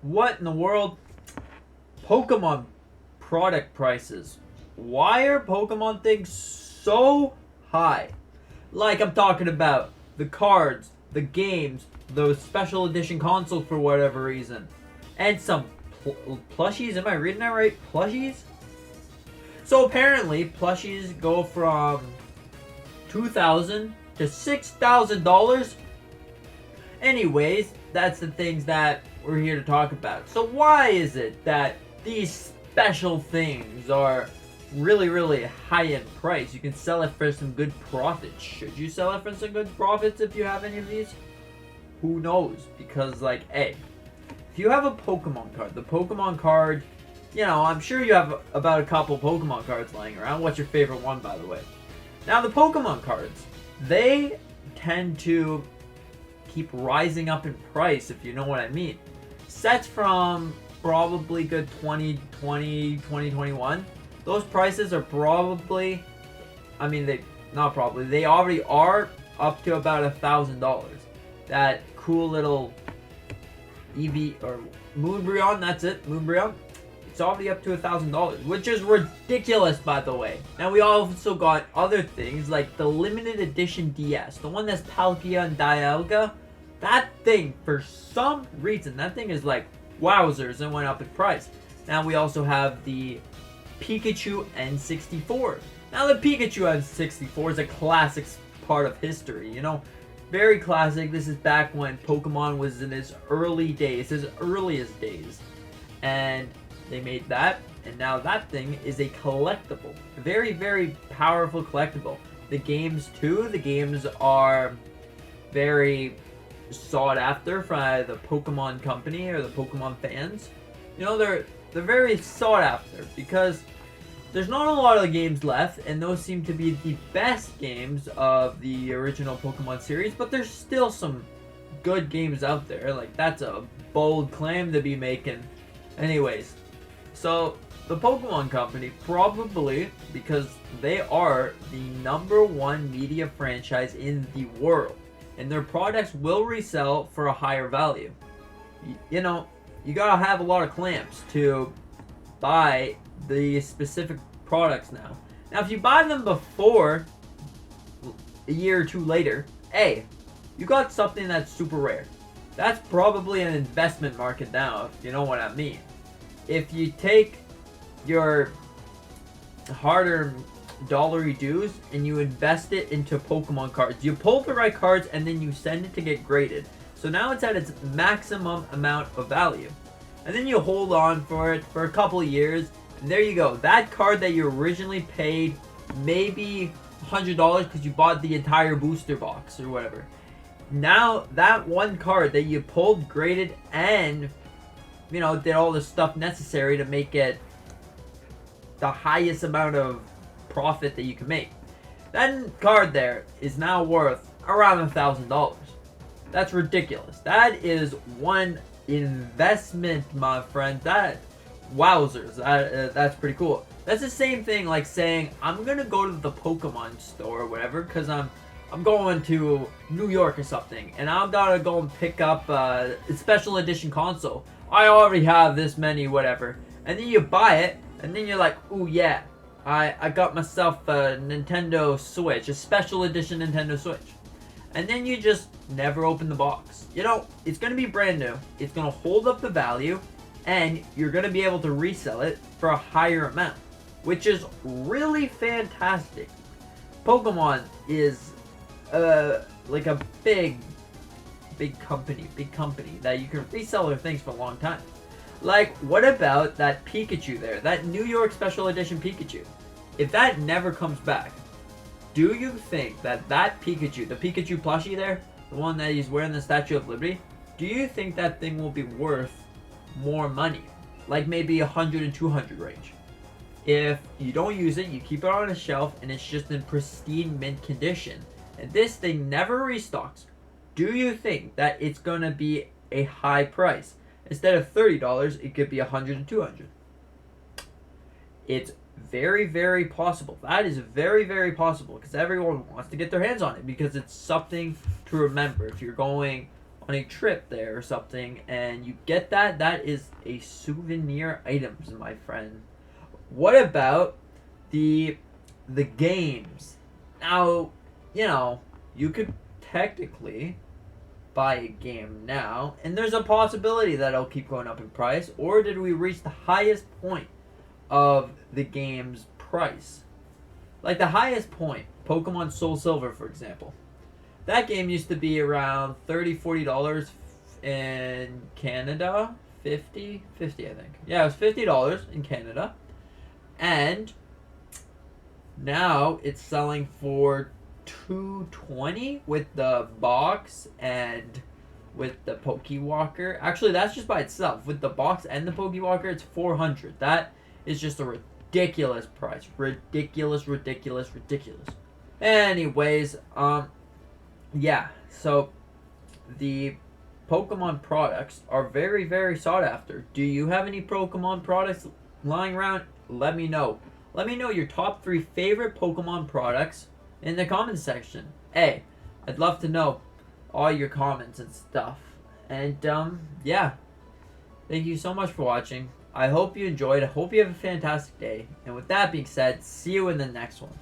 What in the world? Pokemon product prices. Why are Pokemon things so high? Like I'm talking about the cards, the games, the special edition console for whatever reason, and some plushies. Am I reading that right? Plushies. So apparently, plushies go from $2,000 to $6,000. Anyways, that's the things that we're here to talk about. So why is it that these special things are really high in price? You can sell it for some good profits. Should you sell it for some good profits if you have any of these? Who knows? Because like, hey, if you have a Pokemon card, the Pokemon card, you know, I'm sure you have about a couple Pokemon cards lying around. What's your favorite one, by the way? Now, the Pokemon cards, they tend to keep rising up in price, if you know what I mean. Sets from probably good 2020, 2021. Those prices are probably, I mean, they already are up to about $1,000. That cool little EV or Moonbreon, that's it, Moonbreon. It's already up to $1,000, which is ridiculous, by the way. Now we also got other things like the limited edition DS, the one that's Palkia and Dialga. That thing, for some reason, that thing is like wowzers and went up in price. Now we also have the Pikachu N64. Now the Pikachu N64 is a classic part of history, you know, very classic. This is back when Pokemon was in its early days, his earliest days, and they made that, and now that thing is a collectible, very powerful collectible. The games too, the games are very sought after by the Pokemon company or the Pokemon fans. You know, they're very sought after because there's not a lot of games left, and those seem to be the best games of the original Pokemon series, but there's still some good games out there. Like, that's a bold claim to be making. Anyways, so the Pokemon Company, probably because they are the #1 media franchise in the world, and their products will resell for a higher value. You know, you gotta have a lot of clamps to buy the specific products now. Now, if you buy them before a year or two later, hey, you got something that's super rare. That's probably an investment market now, if you know what I mean. If you take your hard-earned dollary dues and you invest it into Pokemon cards, you pull the right cards and then you send it to get graded. So now it's at its maximum amount of value. And then you hold on for it for a couple of years, and there you go. That card that you originally paid maybe $100 because you bought the entire booster box or whatever. Now that one card that you pulled, graded, and you know, did all the stuff necessary to make it the highest amount of profit that you can make. That card there is now worth around $1,000. That's ridiculous. That is one investment, my friend. That wowzers. That's pretty cool. That's the same thing like saying I'm gonna go to the Pokemon store or whatever because I'm going to New York or something, and I'm gonna go and pick up a special edition console. I already have this many, whatever. And then you buy it, and then you're like, ooh yeah, I got myself a Nintendo Switch, a special edition Nintendo Switch. And then you just never open the box. You know, it's gonna be brand new, it's gonna hold up the value, and you're gonna be able to resell it for a higher amount, which is really fantastic. Pokemon is like a big company that you can resell their things for a long time. Like, what about that Pikachu there, that New York Special Edition Pikachu? If that never comes back, do you think that Pikachu, the Pikachu plushie there, the one that he's wearing the Statue of Liberty, do you think that thing will be worth more money? Like maybe 100 and 200 range. If you don't use it, you keep it on a shelf, and it's just in pristine mint condition, and this thing never restocks, do you think that it's going to be a high price? Instead of $30, it could be 100 and 200. It's very possible. That is very possible because everyone wants to get their hands on it because it's something to remember. If you're going on a trip there or something, and you get that, that is a souvenir items, my friend. What about the games? Now, you know, you could technically buy a game now, and there's a possibility that it'll keep going up in price, or did we reach the highest point of the game's price? Like the highest point, Pokemon Soul Silver, for example. That game used to be around $30, $40 in Canada. 50 I think. Yeah, it was $50 in Canada. And now it's selling for $220 with the box and with the Pokewalker. Actually, that's just by itself. With the box and the Pokewalker, it's $400. That is just a ridiculous price. Ridiculous. Anyways, yeah, so the Pokemon products are very, very sought after. Do you have any Pokemon products lying around? Let me know. Let me know your top 3 favorite Pokemon products in the comments section. Hey, I'd love to know all your comments and stuff. And, yeah. Thank you so much for watching. I hope you enjoyed. I hope you have a fantastic day. And with that being said, see you in the next one.